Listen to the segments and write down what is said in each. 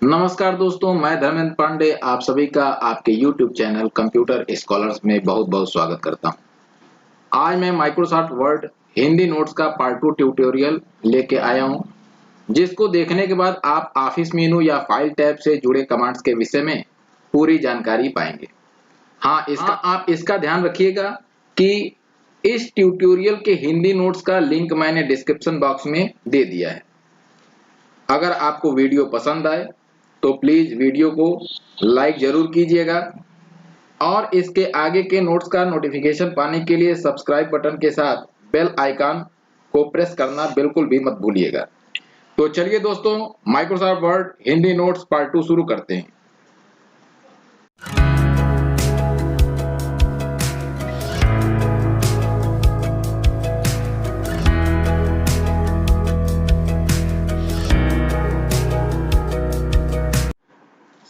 नमस्कार दोस्तों, मैं धर्मेंद्र पांडे आप सभी का आपके YouTube चैनल कंप्यूटर स्कॉलर्स में बहुत बहुत स्वागत करता हूं। आज मैं माइक्रोसॉफ्ट वर्ड हिंदी नोट्स का पार्ट 2 ट्यूटोरियल लेके आया हूं, जिसको देखने के बाद आप ऑफिस मेनू या फाइल टैब से जुड़े कमांड्स के विषय में पूरी जानकारी पाएंगे। आप इसका ध्यान रखिएगा कि इस ट्यूटोरियल के हिंदी नोट्स का लिंक मैंने डिस्क्रिप्शन बॉक्स में दे दिया है। अगर आपको वीडियो पसंद आए तो प्लीज वीडियो को लाइक जरूर कीजिएगा और इसके आगे के नोट्स का नोटिफिकेशन पाने के लिए सब्सक्राइब बटन के साथ बेल आइकन को प्रेस करना बिल्कुल भी मत भूलिएगा। तो चलिए दोस्तों, Microsoft word Hindi notes part 2 शुरू करते हैं।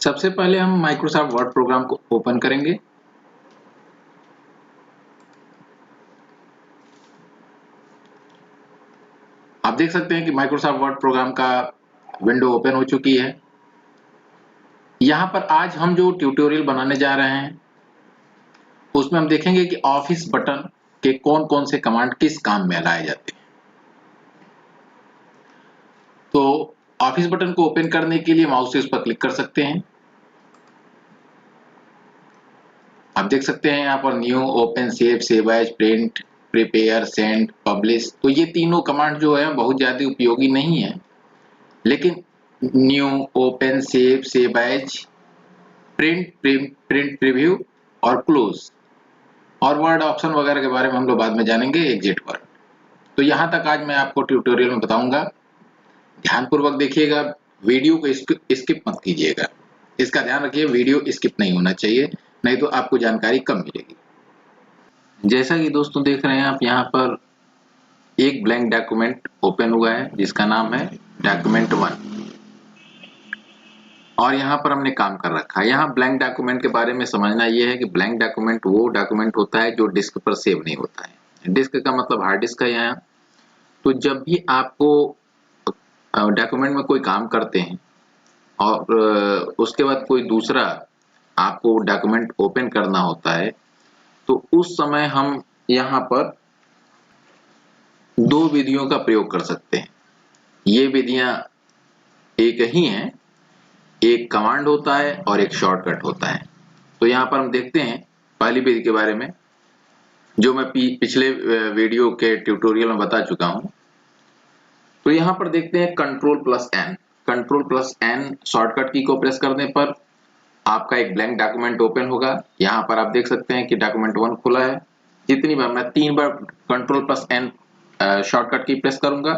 सबसे पहले हम माइक्रोसॉफ्ट वर्ड प्रोग्राम को ओपन करेंगे। आप देख सकते हैं कि माइक्रोसॉफ्ट वर्ड प्रोग्राम का विंडो ओपन हो चुकी है। यहाँ पर आज हम जो ट्यूटोरियल बनाने जा रहे हैं उसमें हम देखेंगे कि ऑफिस बटन के कौन कौन से कमांड किस काम में लाए जाते हैं। तो ऑफिस बटन को ओपन करने के लिए माउस से उस पर क्लिक कर सकते हैं। आप देख सकते हैं यहाँ पर new, open, save, save as, print, prepare, send, publish. तो ये तीनों कमांड जो है बहुत ज्यादा उपयोगी नहीं है, लेकिन new, open, save, save as, print, preview और क्लोज और वर्ड ऑप्शन वगैरह के बारे में हम लोग बाद में जानेंगे एग्जिट वर्ड। तो यहाँ तक आज मैं आपको ट्यूटोरियल में बताऊंगा। ध्यानपूर्वक देखिएगा, वीडियो को स्किप मत कीजिएगा। इसका ध्यान रखिए, वीडियो स्किप नहीं होना चाहिए, नहीं तो आपको जानकारी कम मिलेगी। जैसा कि दोस्तों देख रहे हैं आप, यहाँ पर एक ब्लैंक डॉक्यूमेंट ओपन हुआ है जिसका नाम है डॉक्यूमेंट 1 और यहाँ पर हमने काम कर रखा है। यहाँ ब्लैंक डॉक्यूमेंट के बारे में समझना यह है कि ब्लैंक डॉक्यूमेंट वो डॉक्यूमेंट होता है जो डिस्क पर सेव नहीं होता है। डिस्क का मतलब हार्ड डिस्क है यहाँ। तो जब भी आपको डॉक्यूमेंट में कोई काम करते हैं और उसके बाद कोई दूसरा आपको डॉक्यूमेंट ओपन करना होता है, तो उस समय हम यहाँ पर दो विधियों का प्रयोग कर सकते हैं। ये विधियां एक ही हैं, एक कमांड होता है और एक शॉर्टकट होता है। तो यहाँ पर हम देखते हैं पहली विधि के बारे में, जो मैं पिछले वीडियो के ट्यूटोरियल में बता चुका हूं। तो यहाँ पर देखते हैं Ctrl+N। Ctrl+N शॉर्टकट की को प्रेस करने पर आपका एक ब्लैंक डॉक्यूमेंट ओपन होगा। यहाँ पर आप देख सकते हैं कि डॉक्यूमेंट 1 खुला है। जितनी बार मैं 3 बार Ctrl+N शॉर्टकट की प्रेस करूंगा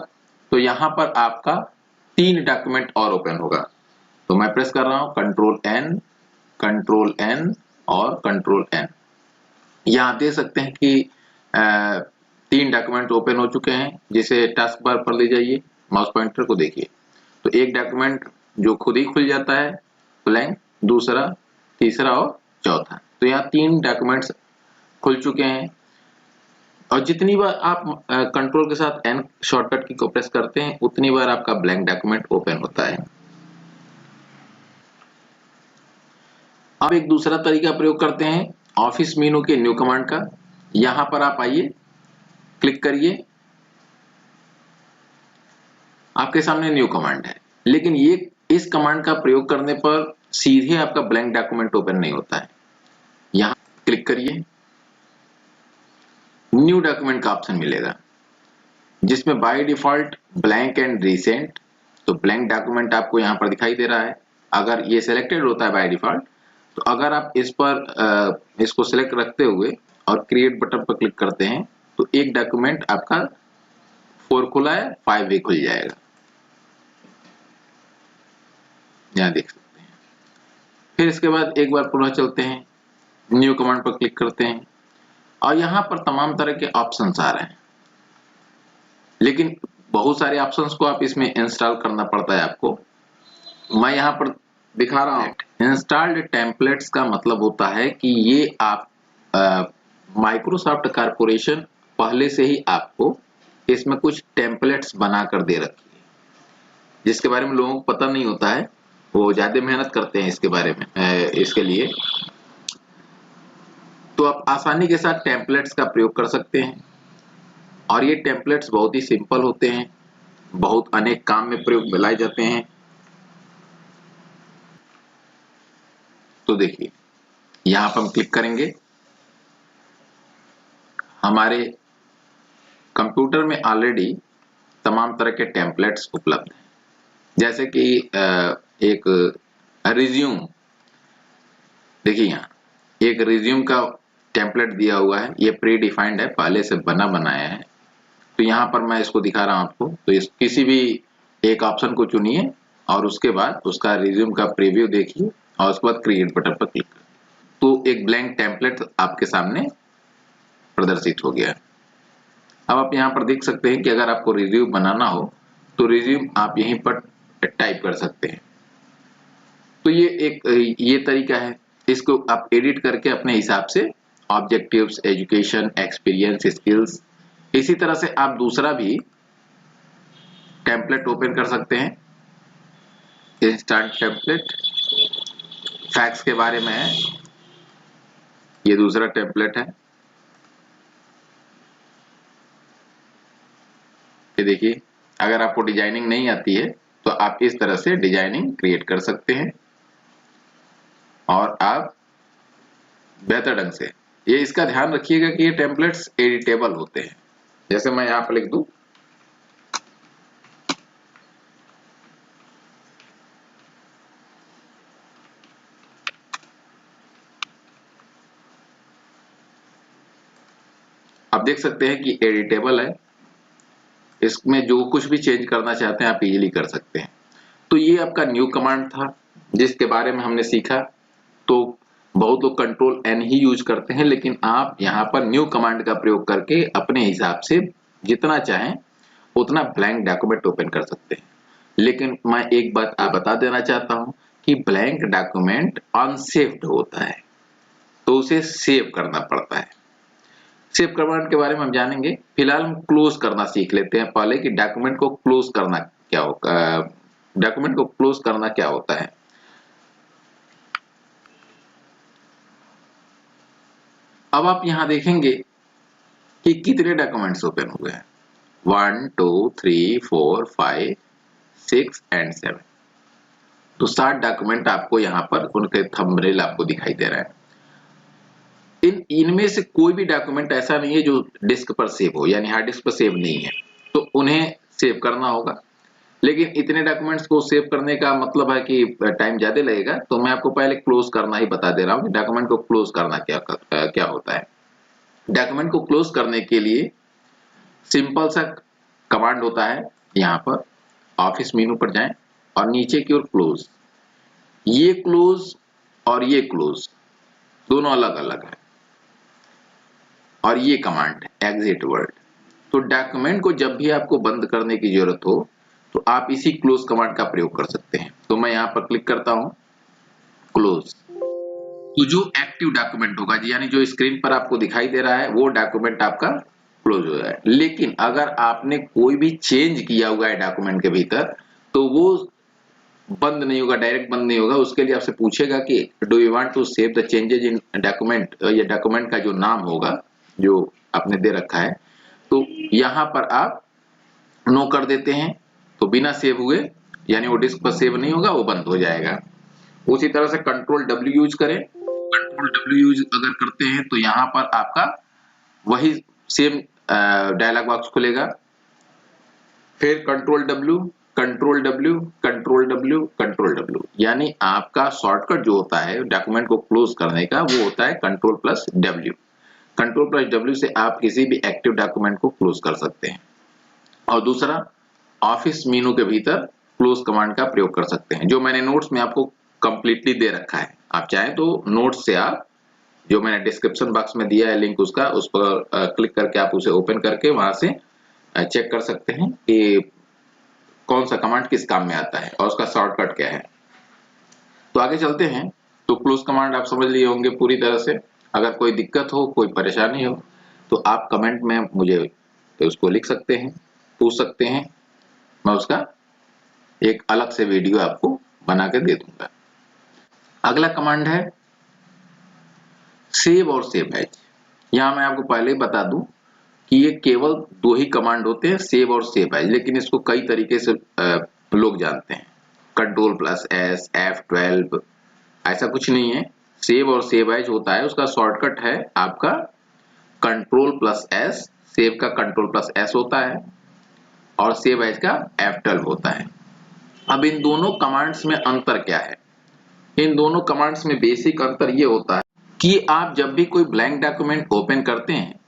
तो यहाँ पर आपका 3 डॉक्यूमेंट और ओपन होगा। तो मैं प्रेस कर रहा हूँ Ctrl+N, Ctrl+N और Ctrl+N। यहाँ देख सकते हैं कि 3 डॉक्यूमेंट ओपन हो चुके हैं। जिसे टास्क बार पर ले जाइए, माउस पॉइंटर को देखिए, तो एक डॉक्यूमेंट जो खुद ही खुल जाता है ब्लैंक, दूसरा, तीसरा और चौथा। तो यहाँ 3 डॉक्यूमेंट्स खुल चुके हैं। और जितनी बार आप कंट्रोल के साथ N शॉर्टकट की को प्रेस करते हैं उतनी बार आपका ब्लैंक डॉक्यूमेंट ओपन होता है। अब एक दूसरा तरीका प्रयोग करते हैं ऑफिस मेनू के न्यू कमांड का। यहां पर आप आइए, क्लिक करिए, आपके सामने न्यू कमांड है, लेकिन ये इस कमांड का प्रयोग करने पर सीधे आपका ब्लैंक डॉक्यूमेंट ओपन नहीं होता है। यहां क्लिक करिए, न्यू डॉक्यूमेंट का ऑप्शन मिलेगा जिसमें by default blank and recent. तो ब्लैंक डॉक्यूमेंट आपको यहां पर दिखाई दे रहा है। अगर ये सिलेक्टेड होता है बाय डिफॉल्ट, तो अगर आप इस पर इसको सिलेक्ट रखते हुए और क्रिएट बटन पर क्लिक करते हैं तो एक डॉक्यूमेंट आपका 4 खुला है, 5 भी खुल जाएगा। यहाँ देख सकते हैं। फिर इसके बाद एक बार पुनः चलते हैं, न्यू कमांड पर क्लिक करते हैं और यहाँ पर तमाम तरह के ऑप्शंस आ रहे हैं, लेकिन बहुत सारे ऑप्शंस को आप इसमें इंस्टॉल करना पड़ता है आपको। मैं यहाँ पर दिखा रहा हूँ। इंस्टॉल्ड टेम्पलेट्स का मतलब होता है कि ये आप माइक्रोसॉफ्ट कॉर्पोरेशन पहले से ही आपको इसमें कुछ टेम्पलेट्स बना कर दे रखी है, जिसके बारे में लोगों को पता नहीं होता है। वो ज्यादा मेहनत करते हैं इसके बारे में, इसके लिए। तो आप आसानी के साथ टेम्पलेट्स का प्रयोग कर सकते हैं और ये टेम्पलेट्स बहुत ही सिंपल होते हैं, बहुत अनेक काम में प्रयोग में लाए जाते हैं। तो देखिए यहाँ पर हम क्लिक करेंगे, हमारे कंप्यूटर में ऑलरेडी तमाम तरह के टेम्पलेट्स उपलब्ध हैं। जैसे कि एक रिज्यूम, देखिए यहाँ एक रिज्यूम का टेम्पलेट दिया हुआ है, ये प्री डिफाइंड है, पहले से बना बनाया है। तो यहाँ पर मैं इसको दिखा रहा हूँ आपको। तो इस किसी भी एक ऑप्शन को चुनिए और उसके बाद उसका रिज्यूम का प्रीव्यू देखिए और उसके बाद क्रिएट बटन पर क्लिक करिए। तो एक ब्लैंक टेम्पलेट आपके सामने प्रदर्शित हो गया है। अब आप यहाँ पर देख सकते हैं कि अगर आपको रिज्यूम बनाना हो तो रिज्यूम आप यहीं पर टाइप कर सकते हैं। तो ये तरीका है, इसको आप एडिट करके अपने हिसाब से ऑब्जेक्टिव्स, एजुकेशन, एक्सपीरियंस, स्किल्स, इसी तरह से आप दूसरा भी टेम्पलेट ओपन कर सकते हैं। इंस्टेंट टेम्पलेट फैक्स के बारे में है, ये दूसरा टेम्पलेट है। ये देखिए, अगर आपको डिजाइनिंग नहीं आती है तो आप इस तरह से डिजाइनिंग क्रिएट कर सकते हैं और आप बेहतर ढंग से, ये इसका ध्यान रखिएगा कि ये टेम्पलेट्स एडिटेबल होते हैं। जैसे मैं यहाँ पर लिख दूं, आप देख सकते हैं कि एडिटेबल है, इसमें जो कुछ भी चेंज करना चाहते हैं आप इजीली कर सकते हैं। तो ये आपका न्यू कमांड था जिसके बारे में हमने सीखा। तो बहुत लोग कंट्रोल एन ही यूज करते हैं, लेकिन आप यहाँ पर न्यू कमांड का प्रयोग करके अपने हिसाब से जितना चाहें उतना ब्लैंक डॉक्यूमेंट ओपन कर सकते हैं। लेकिन मैं एक बात आप बता देना चाहता हूं कि ब्लैंक डॉक्यूमेंट अनसेव्ड होता है, तो उसे सेव करना पड़ता है। सेव कमांड के बारे में हम जानेंगे। फिलहाल हम क्लोज करना सीख लेते हैं पहले कि डॉक्यूमेंट को क्लोज करना क्या होगा, डॉक्यूमेंट को क्लोज करना क्या होता है। अब आप यहां देखेंगे कि कितने डॉक्यूमेंट्स ओपन हुए हैं, 1 2 3 4 5 6 एंड 7। तो 7 डॉक्यूमेंट आपको यहाँ पर उनके थंबनेल आपको दिखाई दे रहा है। इनमें से कोई भी डॉक्यूमेंट ऐसा नहीं है जो डिस्क पर सेव हो, यानी हार्ड डिस्क पर सेव नहीं है, तो उन्हें सेव करना होगा। लेकिन इतने डॉक्यूमेंट्स को सेव करने का मतलब है कि टाइम ज्यादा लगेगा, तो मैं आपको पहले क्लोज करना ही बता दे रहा हूँ कि डॉक्यूमेंट को क्लोज करना क्या होता है। डॉक्यूमेंट को क्लोज करने के लिए सिंपल सा कमांड होता है, यहाँ पर ऑफिस मेनू पर जाएं और नीचे की ओर क्लोज। ये क्लोज और ये क्लोज दोनों अलग अलग है, और ये कमांड है एग्जिट वर्ड। तो डॉक्यूमेंट को जब भी आपको बंद करने की जरूरत हो तो आप इसी क्लोज कमांड का प्रयोग कर सकते हैं। तो मैं यहाँ पर क्लिक करता हूं क्लोज। तो जो एक्टिव डॉक्यूमेंट होगा, यानी जो स्क्रीन पर आपको दिखाई दे रहा है, वो डॉक्यूमेंट आपका क्लोज हो जाए। लेकिन अगर आपने कोई भी चेंज किया हुआ है डॉक्यूमेंट के भीतर तो वो बंद नहीं होगा, डायरेक्ट बंद नहीं होगा। उसके लिए आपसे पूछेगा कि do you want to save the changes in document, या डॉक्यूमेंट का जो नाम होगा जो आपने दे रखा है, तो यहाँ पर आप नो कर देते हैं। तो बिना सेव हुए, यानी वो डिस्क पर सेव नहीं होगा, वो बंद हो जाएगा। उसी तरह से कंट्रोल डब्ल्यू यूज करें। कंट्रोल डब्ल्यू यूज अगर करते हैं तो यहाँ पर आपका वही सेम डायलॉग बॉक्स खुलेगा। फिर control W, control W, control W, control W, यानी आपका शॉर्टकट जो होता है डॉक्यूमेंट को क्लोज करने का, वो होता है control plus W. Control plus W से आप किसी भी एक्टिव डॉक्यूमेंट को क्लोज कर सकते हैं। और दूसरा, ऑफिस मेनू के भीतर क्लोज कमांड का प्रयोग कर सकते हैं, जो मैंने नोट्स में आपको कंप्लीटली दे रखा है। आप चाहें तो नोट्स से आप, जो मैंने डिस्क्रिप्शन बॉक्स में दिया है लिंक उसका, उस पर क्लिक करके आप उसे ओपन करके वहां से चेक कर सकते हैं कि कौन सा कमांड किस काम में आता है और उसका शॉर्टकट क्या है। तो आगे चलते हैं। तो क्लोज कमांड आप समझ लिए होंगे पूरी तरह से। अगर कोई दिक्कत हो, कोई परेशानी हो, तो आप कमेंट में मुझे उसको लिख सकते हैं, पूछ सकते हैं। मैं उसका एक अलग से वीडियो आपको बना के दे दूंगा। अगला कमांड है सेव और सेव एज। यहाँ मैं आपको पहले ही बता दूं कि ये केवल दो ही कमांड होते हैं, सेव और सेव एज, लेकिन इसको कई तरीके से लोग जानते हैं। Ctrl+S, F12 ऐसा कुछ नहीं है। सेव और सेव एज होता है, उसका शॉर्टकट है आपका Ctrl+S, सेव का Ctrl+S होता है और सेव एज का F12 होता है। अब इन दोनों कमांड्स में अंतर क्या है? इन दोनों कमांड्स में बेसिक अंतर ये होता है कि आप जब भी कोई ब्लैंक डॉक्यूमेंट ओपन करते हैं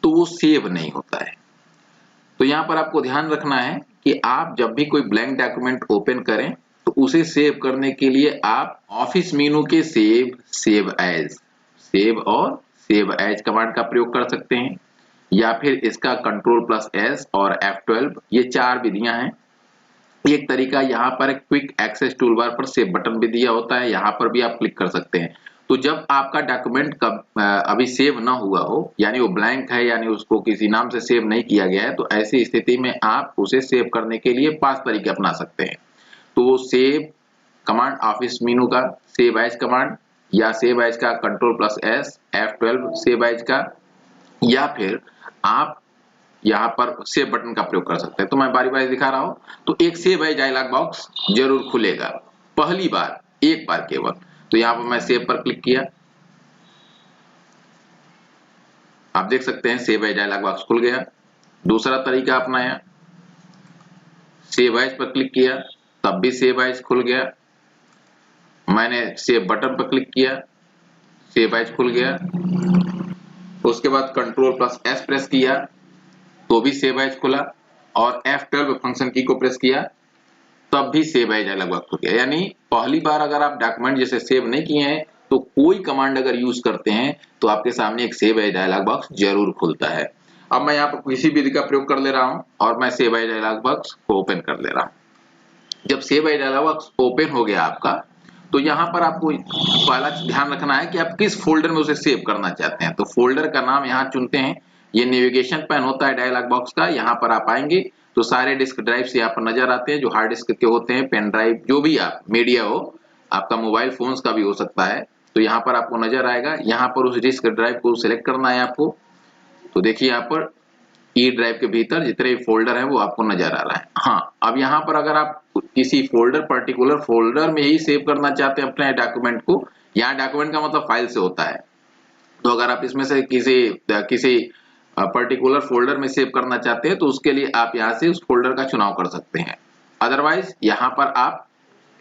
तो वो सेव नहीं होता है। तो यहाँ पर आपको ध्यान रखना है कि आप जब भी कोई ब्लैंक डॉक्यूमेंट ओपन करें तो उसे सेव करने के लिए आप ऑफिस मेनू के सेव एज और सेव एज कमांड का प्रयोग कर सकते हैं, या फिर इसका Ctrl+S और F12, ये चार विधियां हैं। एक तरीका यहाँ पर क्विक एक्सेस टूलबार पर सेव बटन भी दिया होता है, यहाँ पर भी आप क्लिक कर सकते हैं। तो जब आपका डॉक्यूमेंट अभी सेव ना हुआ हो, यानी वो ब्लैंक है, यानी उसको किसी नाम से सेव नहीं किया गया है, तो ऐसी स्थिति में आप उसे सेव करने के लिए 5 तरीके अपना सकते हैं। तो वो सेव कमांड ऑफिस मेनू का सेव एज कमांड, या सेव एज का Ctrl+S, F12 सेव एज का, या फिर आप यहाँ पर सेव बटन का प्रयोग कर सकते हैं। तो मैं बारी बारी दिखा रहा हूं। तो एक सेव एज डायलॉग बॉक्स जरूर खुलेगा, पहली बार, एक बार केवल। तो यहाँ पर मैं सेव पर क्लिक किया, आप देख सकते हैं सेव एज डायलॉग बॉक्स खुल गया। दूसरा तरीका अपनाया, सेव एज पर क्लिक किया, तब भी सेव एज खुल गया। मैंने सेव बटन पर क्लिक किया, सेव एज खुल गया। उसके बाद Ctrl+S प्रेस किया तो भी सेव एज खुला, और F12 फंक्शन की को प्रेस किया तब भी सेव एज डायलॉग बॉक्स खुल गया। यानी पहली बार अगर आप डॉक्यूमेंट जैसे सेव नहीं किए हैं तो कोई कमांड अगर यूज करते हैं तो आपके सामने एक सेव एज डायलॉग बॉक्स जरूर खुलता है। अब मैं यहाँ पर किसी विधि का प्रयोग कर ले रहा हूँ और मैं सेव एज डायलॉग बॉक्स को ओपन कर ले रहा हूँ। जब save as dialog box open हो गया आपका, तो यहाँ पर आपको पहला ध्यान रखना है कि आप किस फोल्डर में उसे सेव करना चाहते हैं। तो फोल्डर का नाम यहाँ चुनते हैं, ये नेविगेशन पैन होता है डायलॉग बॉक्स का। यहाँ पर आप आएंगे तो सारे डिस्क ड्राइव्स यहाँ पर नजर आते हैं जो हार्ड डिस्क के होते हैं, पेन ड्राइव, जो भी आप मीडिया हो, आपका मोबाइल फोन्स का भी हो सकता है, तो यहाँ पर आपको नजर आएगा। यहाँ पर उस डिस्क ड्राइव को सिलेक्ट करना है आपको। तो देखिए यहाँ पर ई ड्राइव के भीतर जितने फोल्डर है वो आपको नजर आ रहा है। हाँ, अब यहाँ पर अगर आप किसी पर्टिकुलर फोल्डर में ही सेव करना चाहते हैं अपने डॉक्यूमेंट को, यहाँ डॉक्यूमेंट का मतलब फाइल से होता है, तो अगर आप इसमें से किसी पर्टिकुलर फोल्डर में सेव करना चाहते हैं तो उसके लिए आप यहाँ से उस फोल्डर का चुनाव कर सकते हैं। अदरवाइज यहाँ पर आप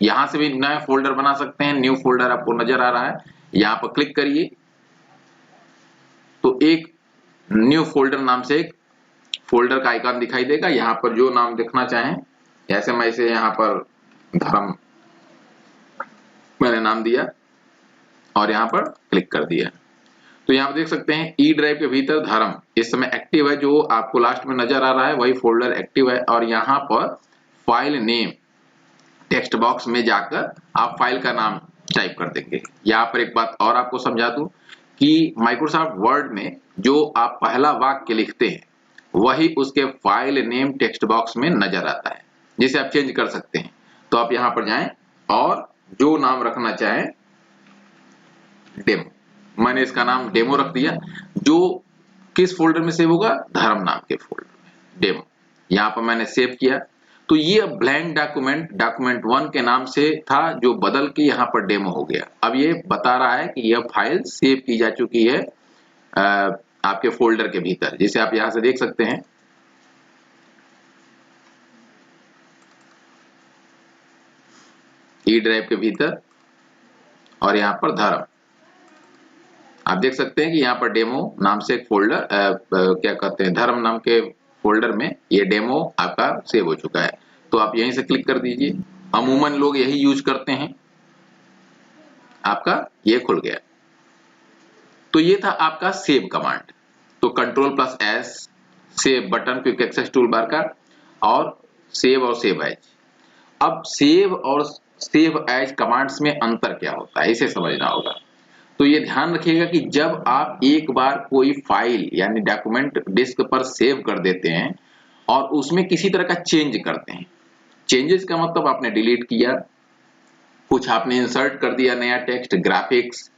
यहाँ से भी नया फोल्डर बना सकते हैं। न्यू फोल्डर आपको नजर आ रहा है, यहाँ पर क्लिक करिए तो एक न्यू फोल्डर नाम से एक फोल्डर का आइकन दिखाई देगा। यहाँ पर जो नाम लिखना चाहें, जैसे मैं इसे यहाँ पर धर्म मैंने नाम दिया और यहाँ पर क्लिक कर दिया। तो यहाँ पर देख सकते हैं ई ड्राइव के भीतर धर्म इस समय एक्टिव है, जो आपको लास्ट में नजर आ रहा है वही फोल्डर एक्टिव है। और यहाँ पर फाइल नेम टेक्स्ट बॉक्स में जाकर आप फाइल का नाम टाइप कर देंगे। यहाँ पर एक बात और आपको समझा दूं कि माइक्रोसॉफ्ट वर्ड में जो आप पहला वाक्य लिखते हैं वही उसके फाइल नेम टेक्स्ट बॉक्स में नजर आता है, जिसे आप चेंज कर सकते हैं। तो आप यहाँ पर जाएं और जो नाम रखना चाहें, डेमो, मैंने इसका नाम डेमो रख दिया। जो किस फोल्डर में सेव होगा? धर्म नाम के फोल्डर में, डेमो। यहाँ पर मैंने सेव किया तो ये ब्लैंक डॉक्यूमेंट 1 के नाम से था, जो बदल के यहाँ पर डेमो हो गया। अब ये बता रहा है कि यह फाइल सेव की जा चुकी है आपके फोल्डर के भीतर, जिसे आप यहाँ से देख सकते हैं। ई ड्राइव के भीतर और यहाँ पर धर्म, आप देख सकते हैं कि यहाँ पर डेमो नाम से एक फोल्डर क्या कहते हैं, धर्म नाम के फोल्डर में ये डेमो आपका सेव हो चुका है। तो आप यहीं से क्लिक कर दीजिए। अमूमन लोग यही यूज करते हैं। आपका ये खुल गया। तो ये था आपका सेव कमांड। तो Ctrl+S save button quick access tool bar का, और सेव एज। अब सेव और सेव एज कमांड्स में अंतर क्या होता है, इसे समझना होगा। तो ये ध्यान रखिएगा कि जब आप एक बार कोई फाइल यानी डॉक्यूमेंट डिस्क पर सेव कर देते हैं और उसमें किसी तरह का चेंज करते हैं, चेंजेस का मतलब आपने डिलीट किया, कुछ आपने इंसर्ट कर दिया नया टेक्स्ट, ग्राफिक्स,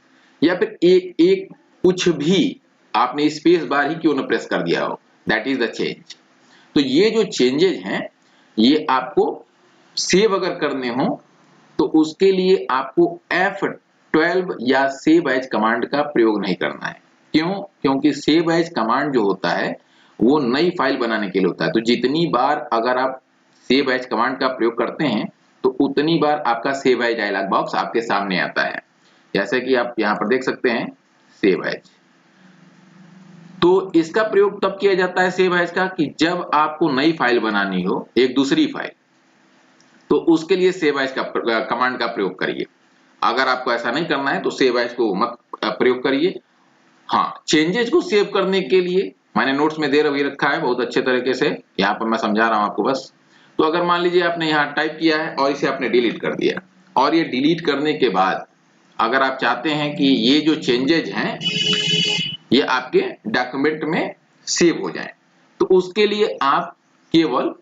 या फिर एक कुछ भी आपने स्पेस बार ही क्यों न प्रेस कर दिया हो, दैट इज द चेंज। तो ये जो चेंजेज हैं ये आपको सेव अगर करने हो तो उसके लिए आपको F12 या सेव एज कमांड का प्रयोग नहीं करना है। क्यों? क्योंकि सेव एज कमांड जो होता है वो नई फाइल बनाने के लिए होता है। तो जितनी बार अगर आप सेव एज कमांड का प्रयोग करते हैं तो उतनी बार आपका सेव एज डायलॉग बॉक्स आपके सामने आता है, जैसे कि आप यहां पर देख सकते हैं सेव एज। तो इसका प्रयोग तब किया जाता है सेव एज का कि जब आपको नई फाइल बनानी हो, एक दूसरी फाइल, तो उसके लिए सेव एज का कमांड का प्रयोग करिए। अगर आपको ऐसा नहीं करना है तो सेव एज को मत प्रयोग करिए। हाँ, चेंजेस को सेव करने के लिए मैंने नोट्स में दे रखा है बहुत अच्छे तरीके से, यहाँ पर मैं समझा रहा हूं आपको बस। तो अगर मान लीजिए आपने यहाँ टाइप किया है और इसे आपने डिलीट कर दिया, और ये डिलीट करने के बाद अगर आप चाहते हैं कि ये जो चेंजेज हैं ये आपके डॉक्यूमेंट में सेव हो जाए, तो उसके लिए आप केवल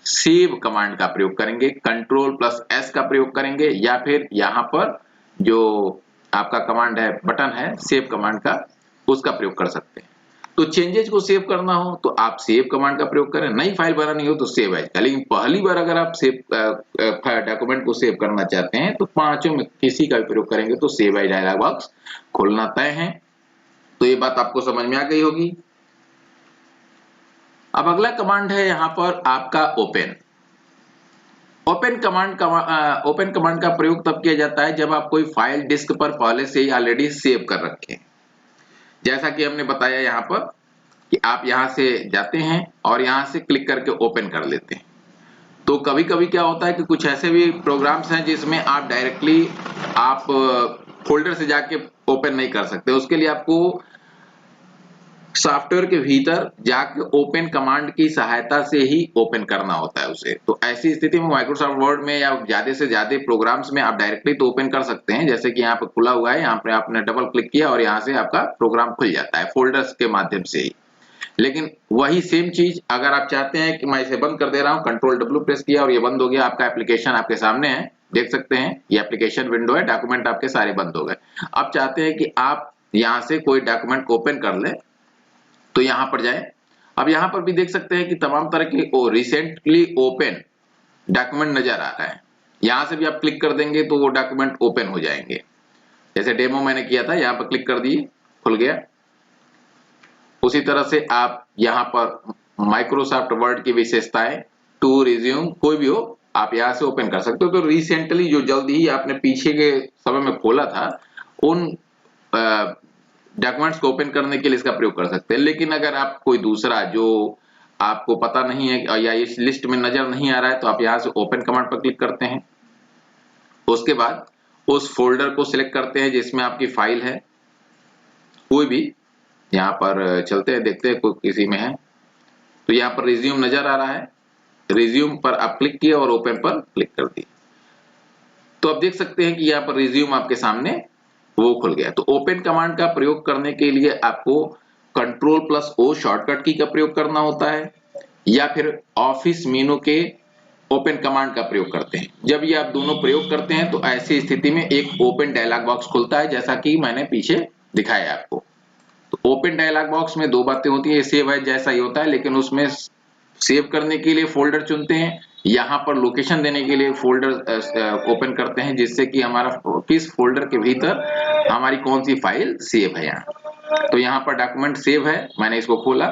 सेव कमांड का प्रयोग करेंगे, Ctrl+S का प्रयोग करेंगे, या फिर यहाँ पर जो आपका कमांड है, बटन है सेव कमांड का, उसका प्रयोग कर सकते हैं। तो चेंजेस को सेव करना हो तो आप सेव कमांड का प्रयोग करें, नई फाइल बनानी हो तो सेव एज का। लेकिन पहली बार अगर आप सेव डॉक्यूमेंट को सेव करना चाहते हैं तो पांचों में किसी का भी प्रयोग करेंगे तो सेव एज डायलॉग बॉक्स खोलना तय है। तो ये बात आपको समझ में आ गई होगी। अब अगला कमांड है यहाँ पर आपका ओपन। ओपन कमांड का प्रयोग तब किया जाता है जब आप कोई फाइल डिस्क पर पहले से ही ऑलरेडी सेव कर रखे हैं। जैसा कि हमने बताया यहाँ पर कि आप यहाँ से जाते हैं और यहाँ से क्लिक करके ओपन कर लेते हैं। तो कभी कभी क्या होता है कि कुछ ऐसे भी प्रोग्राम्स हैं जिसमें आप डायरेक्टली आप फोल्डर से जाके ओपन नहीं कर सकते, उसके लिए आपको सॉफ्टवेयर के भीतर जाके ओपन कमांड की सहायता से ही ओपन करना होता है उसे। तो ऐसी स्थिति में माइक्रोसॉफ्ट वर्ड में या ज्यादा से ज्यादा प्रोग्राम्स में आप डायरेक्टली तो ओपन कर सकते हैं, जैसे कि यहाँ पे खुला हुआ है, यहाँ पे आपने डबल क्लिक किया और यहाँ से आपका प्रोग्राम खुल जाता है फोल्डर्स के माध्यम से ही। लेकिन वही सेम चीज अगर आप चाहते हैं कि मैं इसे बंद कर दे रहा हूँ, Ctrl+W प्रेस किया और ये बंद हो गया, आपका एप्लीकेशन आपके सामने है, देख सकते हैं ये एप्लीकेशन विंडो है, डॉक्यूमेंट आपके सारे बंद हो गए। अब चाहते हैं कि आप यहाँ से कोई डॉक्यूमेंट ओपन कर ले, तो यहाँ पर जाए। अब यहाँ पर भी देख सकते हैं कि तमाम तरह के रिसेंटली ओपन डॉक्यूमेंट नजर आ रहा है। यहाँ से भी आप क्लिक कर देंगे तो वो डॉक्यूमेंट ओपन हो जाएंगे, जैसे डेमो मैंने किया था, यहाँ पर क्लिक कर दिए खुल गया। उसी तरह से आप यहाँ पर माइक्रोसॉफ्ट वर्ड की विशेषताएं टू रिज्यूम कोई भी हो आप यहाँ से ओपन कर सकते हो। तो रिसेंटली जो जल्दी ही आपने पीछे के समय में खोला था उन डॉक्यूमेंट्स को ओपन करने के लिए इसका प्रयोग कर सकते हैं। लेकिन अगर आप कोई दूसरा जो आपको पता नहीं है या इस लिस्ट में नजर नहीं आ रहा है तो आप यहाँ से ओपन कमांड पर क्लिक करते हैं। उसके बाद उस फोल्डर को सिलेक्ट करते हैं जिसमें आपकी फाइल है, कोई भी। यहाँ पर चलते हैं, देखते हैं कोई किसी में है, तो यहाँ पर रिज्यूम नजर आ रहा है, रिज्यूम पर आप क्लिक किए और ओपन पर क्लिक कर दिए। तो आप देख सकते हैं कि यहाँ पर रिज्यूम आपके सामने वो खुल गया। तो ओपन कमांड का प्रयोग करने के लिए आपको Ctrl+O शॉर्टकट की का प्रयोग करना होता है, या फिर ऑफिस मेनू के ओपन कमांड का प्रयोग करते हैं। जब ये आप दोनों प्रयोग करते हैं तो ऐसी स्थिति में एक ओपन डायलॉग बॉक्स खुलता है, जैसा कि मैंने पीछे दिखाया आपको। तो ओपन डायलॉग बॉक्स में दो बातें होती है, सेव एज जैसा ही होता है, लेकिन उसमें सेव करने के लिए फोल्डर चुनते हैं, यहाँ पर लोकेशन देने के लिए फोल्डर ओपन करते हैं, जिससे कि हमारा किस फोल्डर के भीतर हमारी कौन सी फाइल सेव है। यहाँ तो यहाँ पर डॉक्यूमेंट सेव है, मैंने इसको खोला,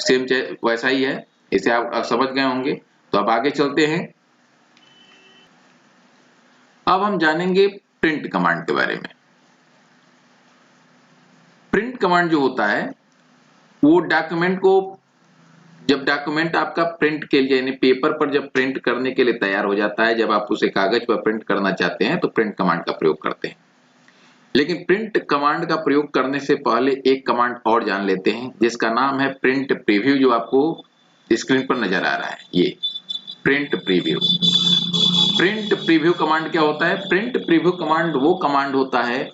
सेम वैसा ही है, इसे आप समझ गए होंगे। तो अब आगे चलते हैं। अब हम जानेंगे प्रिंट कमांड के बारे में। प्रिंट कमांड जो होता है वो डॉक्यूमेंट को, जब डॉक्यूमेंट आपका प्रिंट के लिए यानी पेपर पर जब प्रिंट करने के लिए तैयार हो जाता है, जब आप उसे कागज पर प्रिंट करना चाहते हैं तो प्रिंट कमांड का प्रयोग करते हैं। लेकिन प्रिंट कमांड का प्रयोग करने से पहले एक कमांड और जान लेते हैं जिसका नाम है प्रिंट प्रीव्यू, जो आपको स्क्रीन पर नजर आ रहा है, ये print preview. Print preview command क्या होता है? प्रिंट प्रीव्यू कमांड वो कमांड होता है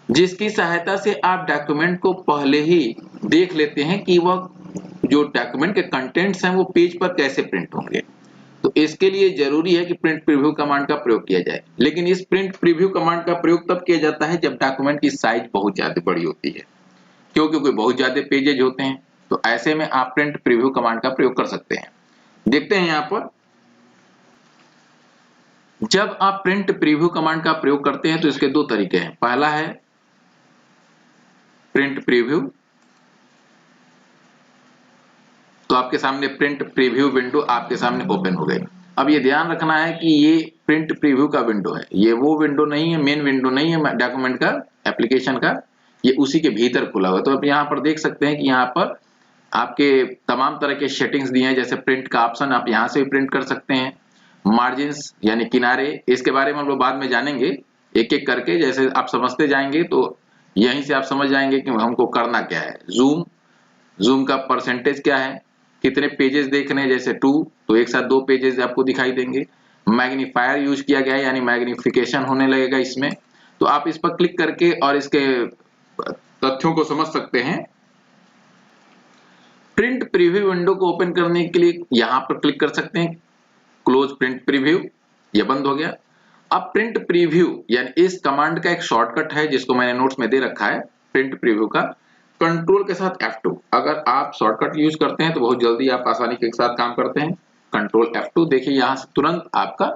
जिसकी सहायता से आप डॉक्यूमेंट को पहले ही देख लेते हैं कि वह जो डॉक्यूमेंट के कंटेंट्स हैं वो पेज पर कैसे प्रिंट होंगे। तो इसके लिए जरूरी है कि प्रिंट प्रीव्यू कमांड का प्रयोग किया जाए। लेकिन इस प्रिंट प्रीव्यू कमांड का प्रयोग तब किया जाता है जब डॉक्यूमेंट की साइज बहुत ज्यादा बड़ी होती है, क्योंकि बहुत ज्यादा पेजेज होते हैं। तो ऐसे में आप प्रिंट प्रीव्यू कमांड का प्रयोग कर सकते हैं। देखते हैं यहाँ पर, जब आप प्रिंट प्रीव्यू कमांड का प्रयोग करते हैं तो इसके दो तरीके हैं। पहला है प्रिंट प्रीव्यू, तो आपके सामने प्रिंट प्रीव्यू विंडो आपके सामने ओपन हो गई। अब ये ध्यान रखना है कि ये प्रिंट प्रीव्यू का विंडो है, ये वो विंडो नहीं है, मेन विंडो नहीं है डॉक्यूमेंट का, एप्लीकेशन का, ये उसी के भीतर खुला हुआ है। तो आप यहाँ पर देख सकते हैं कि यहाँ पर आपके तमाम तरह के सेटिंग्स दिए हैं। जैसे प्रिंट का ऑप्शन आप यहाँ से भी प्रिंट कर सकते हैं, मार्जिन्स यानी किनारे, इसके बारे में हम लोग बाद में जानेंगे एक एक करके, जैसे आप समझते जाएंगे तो यहीं से आप समझ जाएंगे कि हमको करना क्या है। जूम का परसेंटेज क्या है, कितने पेजेस देखने हैं, जैसे 2 तो एक साथ 2 पेजेस आपको दिखाई देंगे। मैग्नीफायर यूज किया गया है, यानी मैग्निफिकेशन होने लगेगा इसमें। तो आप इस पर क्लिक करके और इसके तथ्यों को समझ सकते हैं। प्रिंट प्रीव्यू विंडो को ओपन करने के लिए यहां पर क्लिक कर सकते हैं, क्लोज प्रिंट प्रीव्यू, ये बंद हो गया। अब प्रिंट प्रीव्यू यानी इस कमांड का एक शॉर्टकट है जिसको मैंने नोट्स में दे रखा है, प्रिंट प्रीव्यू का कंट्रोल के साथ F2। अगर आप शॉर्टकट यूज करते हैं तो बहुत जल्दी आप आसानी के साथ काम करते हैं। कंट्रोल F2, देखिए यहां से तुरंत आपका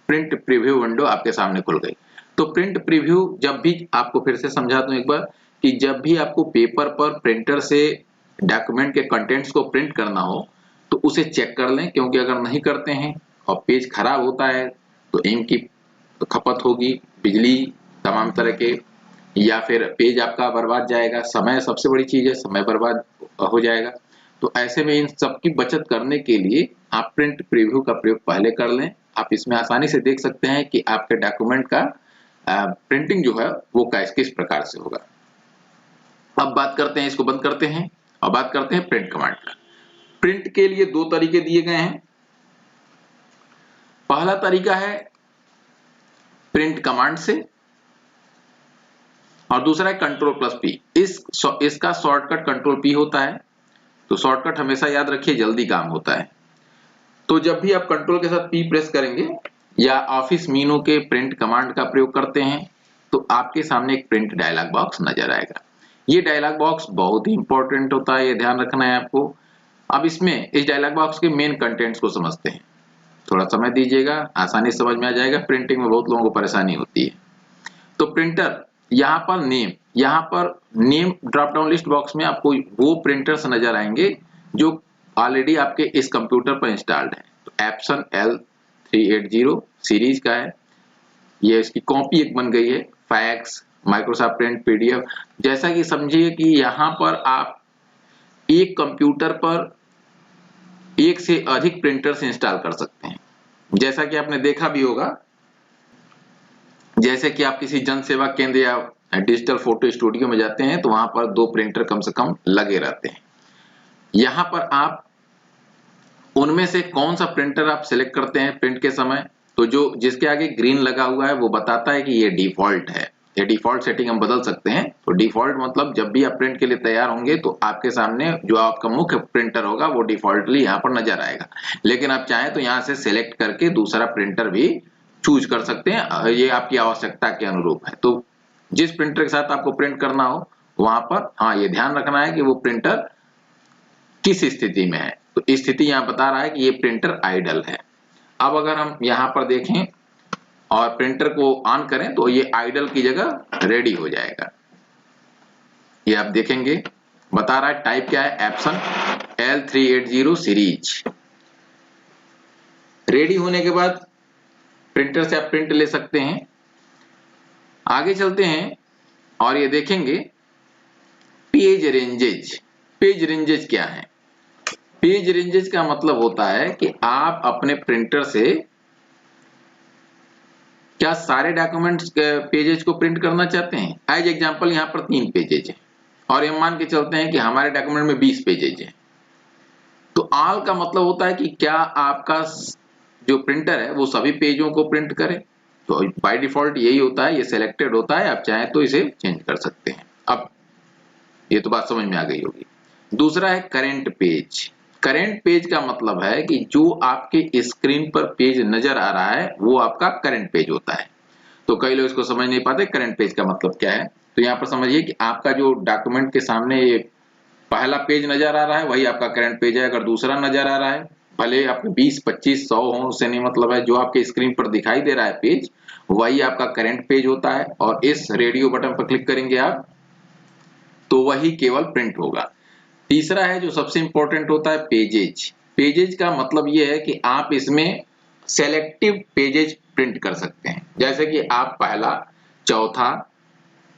प्रिंट प्रीव्यू विंडो आपके सामने खुल गई। तो प्रिंट प्रीव्यू जब भी, आपको फिर से समझा दूं एक बार, कि जब भी आपको पेपर पर प्रिंटर से डॉक्यूमेंट के कंटेंट्स को प्रिंट करना हो तो उसे चेक कर लें, क्योंकि अगर नहीं करते हैं और पेज खराब होता है तो इंक की खपत होगी, बिजली, तमाम तरह के, या फिर पेज आपका बर्बाद जाएगा। समय सबसे बड़ी चीज है, समय बर्बाद हो जाएगा। तो ऐसे में इन सब की बचत करने के लिए आप प्रिंट प्रीव्यू का प्रयोग पहले कर लें। आप इसमें आसानी से देख सकते हैं कि आपके डॉक्यूमेंट का प्रिंटिंग जो है वो किस प्रकार से होगा। अब बात करते हैं, इसको बंद करते हैं और बात करते हैं प्रिंट कमांड का। प्रिंट के लिए दो तरीके दिए गए हैं। पहला तरीका है प्रिंट कमांड से और दूसरा है Ctrl+P। इसका शॉर्टकट Ctrl+P होता है। तो शॉर्टकट हमेशा याद रखिए, जल्दी काम होता है। तो जब भी आप कंट्रोल के साथ P प्रेस करेंगे या ऑफिस मीनू के प्रिंट कमांड का प्रयोग करते हैं तो आपके सामने एक प्रिंट डायलॉग बॉक्स नजर आएगा। ये डायलॉग बॉक्स बहुत ही इंपॉर्टेंट होता है, ये ध्यान रखना है आपको। अब इसमें इस डायलॉग बॉक्स के मेन कंटेंट्स को समझते हैं। थोड़ा समय दीजिएगा, आसानी समझ में आ जाएगा। प्रिंटिंग में बहुत लोगों को परेशानी होती है। तो प्रिंटर, यहाँ पर name drop down list box में आपको वो प्रिंटर्स नजर आएंगे जो ऑलरेडी आपके इस कंप्यूटर पर इंस्टॉल्ड है। तो एप्सन L380 सीरीज का है, ये इसकी कॉपी एक बन गई है। फैक्स, माइक्रोसॉफ्ट प्रिंट, PDF, जैसा कि समझिए कि यहाँ पर आप एक कंप्यूटर पर एक से अधिक प्रिंटर्स इंस्टॉल कर सकते हैं। जैसा कि आपने देखा भी होगा, जैसे कि आप किसी जन सेवा केंद्र या डिजिटल फोटो स्टूडियो में जाते हैं तो वहां पर 2 प्रिंटर कम से कम लगे रहते हैं। यहाँ पर आप उनमें से कौन सा प्रिंटर आप सिलेक्ट करते हैं प्रिंट के समय, तो जो जिसके आगे ग्रीन लगा हुआ है वो बताता है कि ये डिफॉल्ट है। ये डिफॉल्ट सेटिंग हम बदल सकते हैं। तो डिफॉल्ट मतलब जब भी आप प्रिंट के लिए तैयार होंगे तो आपके सामने जो आपका मुख्य प्रिंटर होगा वो डिफॉल्टली यहाँ पर नजर आएगा। लेकिन आप चाहें तो यहाँ से सिलेक्ट करके दूसरा प्रिंटर भी चूज कर सकते हैं, ये आपकी आवश्यकता के अनुरूप है। तो जिस प्रिंटर के साथ आपको प्रिंट करना हो वहां पर, हाँ, ये ध्यान रखना है कि वो प्रिंटर किस स्थिति में है। तो स्थिति यहाँ बता रहा है कि ये प्रिंटर आइडल है। अब अगर हम यहाँ पर देखें और प्रिंटर को ऑन करें तो ये आइडल की जगह रेडी हो जाएगा। ये आप देखेंगे बता रहा है टाइप क्या है, एप्सन L380 सीरीज। रेडी होने के बाद प्रिंटर से आप प्रिंट ले सकते हैं। आगे चलते हैं और ये देखेंगे पेज रेंजेज। पेज रेंजेज क्या है? पेज रेंजेज का मतलब होता है कि आप अपने प्रिंटर से क्या सारे डॉक्यूमेंट्स पेजेज को प्रिंट करना चाहते हैं। एज एग्जांपल यहाँ पर 3 पेजेज हैं और हम मान के चलते हैं कि हमारे डॉक्यूमेंट में 20 पेजेज हैं। तो ऑल का मतलब होता है कि क्या आपका जो प्रिंटर है वो सभी पेजों को प्रिंट करे। तो बाय डिफॉल्ट यही होता है, ये सिलेक्टेड होता है। आप चाहें तो इसे चेंज कर सकते हैं। अब ये तो बात समझ में आ गई होगी। दूसरा है करेंट पेज। करंट पेज का मतलब है कि जो आपके स्क्रीन पर पेज नजर आ रहा है वो आपका करंट पेज होता है। तो कई लोग इसको समझ नहीं पाते करंट पेज का मतलब क्या है। तो यहाँ पर समझिए कि आपका जो डॉक्यूमेंट के सामने ये पहला पेज नजर आ रहा है वही आपका करंट पेज है। अगर दूसरा नजर आ रहा है, भले आपके 20, 25, 100 हो, उससे नहीं मतलब है, जो आपके स्क्रीन पर दिखाई दे रहा है पेज वही आपका करंट पेज होता है। और इस रेडियो बटन पर क्लिक करेंगे आप तो वही केवल प्रिंट होगा। तीसरा है जो सबसे इंपॉर्टेंट होता है पेजेज। पेजेज का मतलब ये है कि आप इसमें सेलेक्टिव पेजेज प्रिंट कर सकते हैं। जैसे कि आप पहला, चौथा,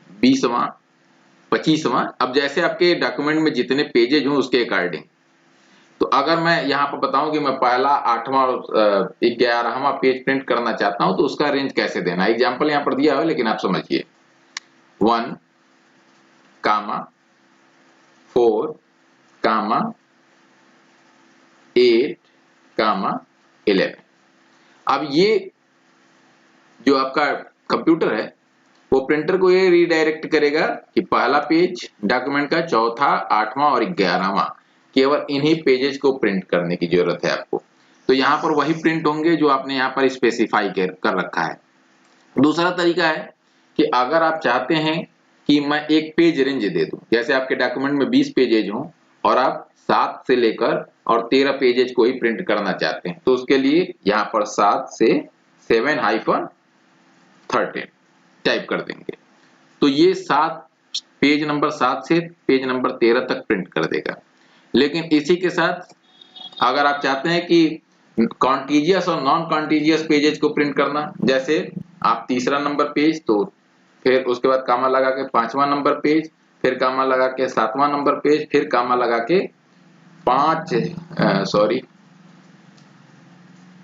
20वां, 25वां, अब जैसे आपके डॉक्यूमेंट में जितने पेजेज हों उसके अकॉर्डिंग। तो अगर मैं यहाँ पर बताऊं कि मैं पहला, 8वां और 11वां पेज प्रिंट करना चाहता हूं तो उसका रेंज कैसे देना है, एग्जाम्पल यहाँ पर दिया है लेकिन आप समझिए। 1, 4, 8, 11। अब ये जो आपका कंप्यूटर है वो प्रिंटर को ये रीडायरेक्ट करेगा कि पहला पेज डॉक्यूमेंट का, चौथा, 8वां और 11वां, केवल इन्हीं पेजेस को प्रिंट करने की जरूरत है आपको। तो यहाँ पर वही प्रिंट होंगे जो आपने यहाँ पर स्पेसिफाई कर रखा है। दूसरा तरीका है कि अगर आप चाहते हैं कि मैं एक पेज रेंज दे दूं, जैसे आपके डॉक्यूमेंट में 20 पेजेज हों और आप 7 से लेकर और 13 पेजेज को ही प्रिंट करना चाहते हैं, तो उसके लिए यहाँ पर 7 से 7-13 टाइप कर देंगे। तो ये 7 पेज नंबर 7 से पेज नंबर 13 तक प्रिंट कर देगा। लेकिन इसी के साथ अगर आप चाहते हैं कि कॉन्टिजियस और नॉन कॉन्टिजियस पेजेज को प्रिंट करना, जैसे आप तीसरा नंबर पेज, तो फिर उसके बाद कामा लगा के 5वां नंबर पेज, फिर कामा लगा के 7वां नंबर पेज, फिर कामा लगा के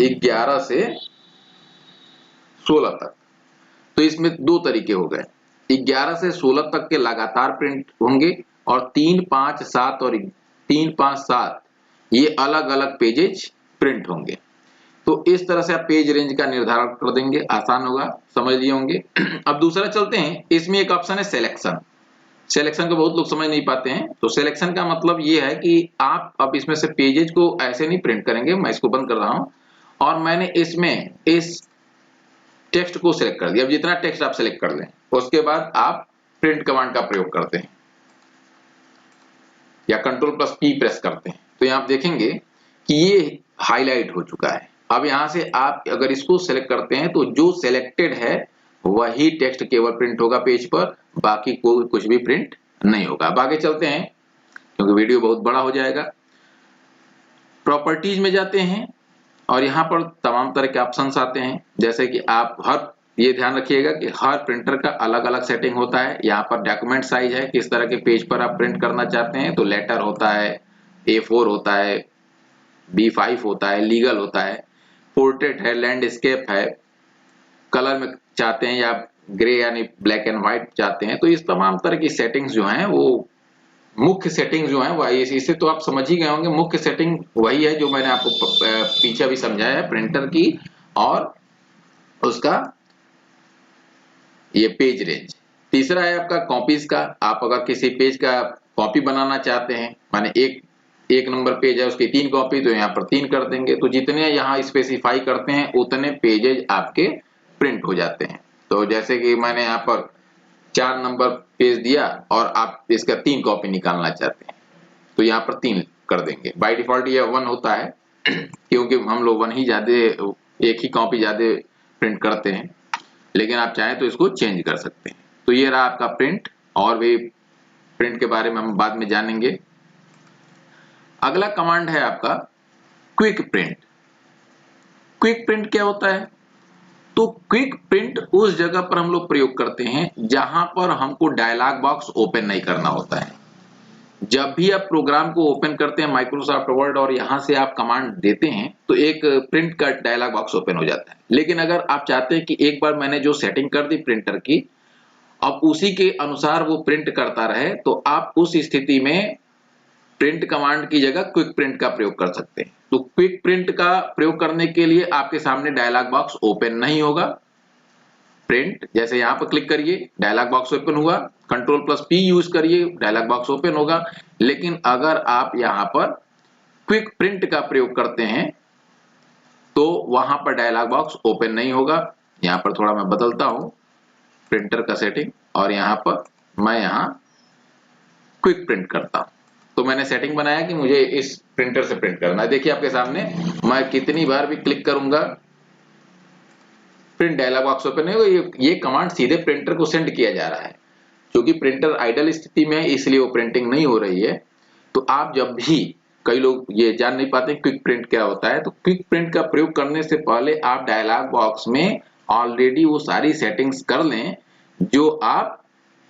11 से 16 तक। तो इसमें दो तरीके हो गए, 11 से 16 तक के लगातार प्रिंट होंगे और 3, 5, 7 और 3, 5, 7 ये अलग अलग पेजेज प्रिंट होंगे। तो इस तरह से आप पेज रेंज का निर्धारण कर देंगे, आसान होगा, समझ लिए होंगे। अब दूसरा चलते हैं, इसमें एक ऑप्शन है सिलेक्शन। सिलेक्शन को बहुत लोग समझ नहीं पाते हैं। तो सिलेक्शन का मतलब ये है कि आप अब इसमें से पेजेज को ऐसे नहीं प्रिंट करेंगे। मैं इसको बंद कर रहा हूं और मैंने इसमें इस टेक्स्ट को सिलेक्ट कर दिया। अब जितना टेक्स्ट आप सिलेक्ट कर लें उसके बाद आप प्रिंट कमांड का प्रयोग करते हैं या Ctrl+P प्रेस करते हैं, तो यहाँ आप देखेंगे कि ये हाईलाइट हो चुका है। अब यहाँ से आप अगर इसको सिलेक्ट करते हैं तो जो सिलेक्टेड है वही टेक्स्ट केवल प्रिंट होगा पेज पर, बाकी कोई कुछ भी प्रिंट नहीं होगा। अब आगे चलते हैं क्योंकि वीडियो बहुत बड़ा हो जाएगा। प्रॉपर्टीज में जाते हैं और यहाँ पर तमाम तरह के ऑप्शंस आते हैं, जैसे कि आप ये ध्यान रखिएगा कि हर प्रिंटर का अलग अलग सेटिंग होता है। यहाँ पर डॉक्यूमेंट साइज है, किस तरह के पेज पर आप प्रिंट करना चाहते हैं, तो लेटर होता है, A4 होता है, B5 होता है, लीगल होता है, पोर्ट्रेट है, लैंडस्केप है, कलर में चाहते हैं या ग्रे यानी ब्लैक एंड व्हाइट चाहते हैं। तो इस तमाम तरह की सेटिंग्स जो हैं वो मुख्य सेटिंग जो है वही, इसे तो आप समझ ही गए होंगे। मुख्य सेटिंग वही है जो मैंने आपको पीछे भी समझाया है, प्रिंटर की और उसका ये पेज रेंज। तीसरा है आपका कॉपीज का। आप अगर किसी पेज का कॉपी बनाना चाहते हैं, माने एक नंबर पेज है उसकी 3 कॉपी, तो यहाँ पर 3 कर देंगे। तो जितने यहाँ स्पेसिफाई करते हैं उतने पेजेज आपके प्रिंट हो जाते हैं। तो जैसे कि मैंने यहाँ पर 4 नंबर पेज दिया और आप इसका 3 कॉपी निकालना चाहते हैं तो यहाँ पर 3 कर देंगे। बाय डिफॉल्ट ये 1 होता है क्योंकि हम लोग 1 ही ज्यादा, एक ही कॉपी ज्यादा प्रिंट करते हैं, लेकिन आप चाहें तो इसको चेंज कर सकते हैं। तो ये रहा आपका प्रिंट, और भी प्रिंट के बारे में हम बाद में जानेंगे। अगला कमांड है आपका क्विक प्रिंट। क्विक प्रिंट क्या होता है? तो क्विक प्रिंट उस जगह पर हम लोग प्रयोग करते हैं जहां पर हमको डायलॉग बॉक्स ओपन नहीं करना होता है। जब भी आप प्रोग्राम को ओपन करते हैं माइक्रोसॉफ्ट वर्ड और यहां से आप कमांड देते हैं तो एक प्रिंट का डायलॉग बॉक्स ओपन हो जाता है। लेकिन अगर आप चाहते हैं कि एक बार मैंने जो सेटिंग कर दी प्रिंटर की, अब उसी के अनुसार वो प्रिंट करता रहे, तो आप उस स्थिति में प्रिंट कमांड की जगह क्विक प्रिंट का प्रयोग कर सकते हैं। तो क्विक प्रिंट का प्रयोग करने के लिए आपके सामने डायलॉग बॉक्स ओपन नहीं होगा। प्रिंट जैसे यहाँ पर क्लिक करिए, डायलॉग बॉक्स ओपन हुआ, Ctrl+P यूज करिए, डायलॉग बॉक्स ओपन होगा। लेकिन अगर आप यहाँ पर क्विक प्रिंट का प्रयोग करते हैं तो वहां पर डायलॉग बॉक्स ओपन नहीं होगा। यहां पर थोड़ा मैं बदलता हूं प्रिंटर का सेटिंग और यहां पर मैं यहां क्विक प्रिंट करता हूं। तो मैंने सेटिंग बनाया कि मुझे इस प्रिंटर से प्रिंट करना है। देखिए आपके सामने मैं कितनी बार भी क्लिक करूंगा प्रिंट डायलॉग बॉक्स ओपन नहीं होगा। ये कमांड सीधे प्रिंटर को सेंड किया जा रहा है। क्योंकि प्रिंटर आइडल स्थिति में है इसलिए वो प्रिंटिंग नहीं हो रही है। तो आप जब भी, कई लोग ये जान नहीं पाते क्विक प्रिंट क्या होता है, तो क्विक प्रिंट का प्रयोग करने से पहले आप डायलॉग बॉक्स में ऑलरेडी वो सारी सेटिंग्स कर लें जो आप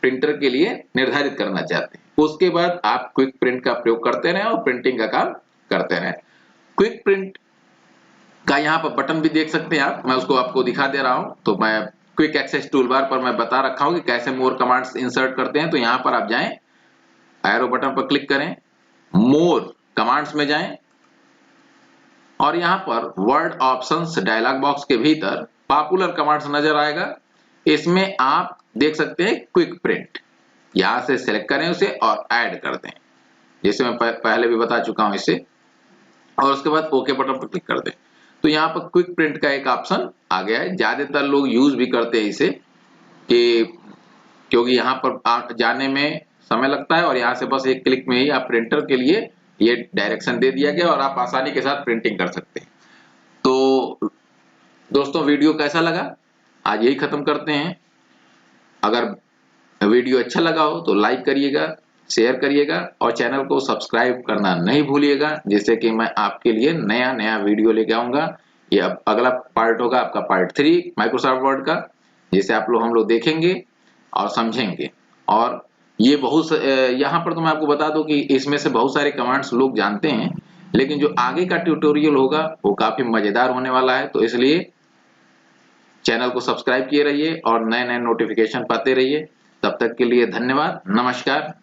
प्रिंटर के लिए निर्धारित करना चाहते हैं। उसके बाद आप क्विक प्रिंट का प्रयोग करते रहें और प्रिंटिंग का काम करते रहें। क्विक प्रिंट का यहाँ पर बटन भी देख सकते हैं आप, मैं उसको आपको दिखा दे रहा हूं। तो मैं क्विक एक्सेस टूल बार पर मैं बता रखा हूं कि कैसे मोर कमांड्स इंसर्ट करते हैं। तो यहाँ पर आप जाएं, एरो बटन पर क्लिक करें, मोर कमांड्स में जाएं और यहाँ पर वर्ड ऑप्शंस डायलॉग बॉक्स के भीतर पॉपुलर कमांड्स नजर आएगा। इसमें आप देख सकते हैं क्विक प्रिंट, यहां से सिलेक्ट करें उसे और ऐड कर दें, जैसे मैं पहले भी बता चुका हूं इसे, और उसके बाद ओके बटन पर क्लिक कर दें। तो यहाँ पर क्विक प्रिंट का एक ऑप्शन आ गया है। ज्यादातर लोग यूज भी करते हैं इसे क्योंकि यहाँ पर जाने में समय लगता है और यहाँ से बस एक क्लिक में ही आप प्रिंटर के लिए ये डायरेक्शन दे दिया गया और आप आसानी के साथ प्रिंटिंग कर सकते हैं। तो दोस्तों वीडियो कैसा लगा आज यही खत्म करते हैं। अगर वीडियो अच्छा लगा हो तो लाइक करिएगा, शेयर करिएगा और चैनल को सब्सक्राइब करना नहीं भूलिएगा, जिससे कि मैं आपके लिए नया नया वीडियो लेके आऊंगा। ये अब अगला पार्ट होगा आपका पार्ट 3 माइक्रोसॉफ्ट वर्ड का, जिसे हम लोग देखेंगे और समझेंगे। और ये बहुत यहाँ पर तो मैं आपको बता दूं कि इसमें से बहुत सारे कमांड्स लोग जानते हैं, लेकिन जो आगे का ट्यूटोरियल होगा वो काफी मजेदार होने वाला है। तो इसलिए चैनल को सब्सक्राइब किए रहिए और नए नए नोटिफिकेशन पाते रहिए। तब तक के लिए धन्यवाद, नमस्कार।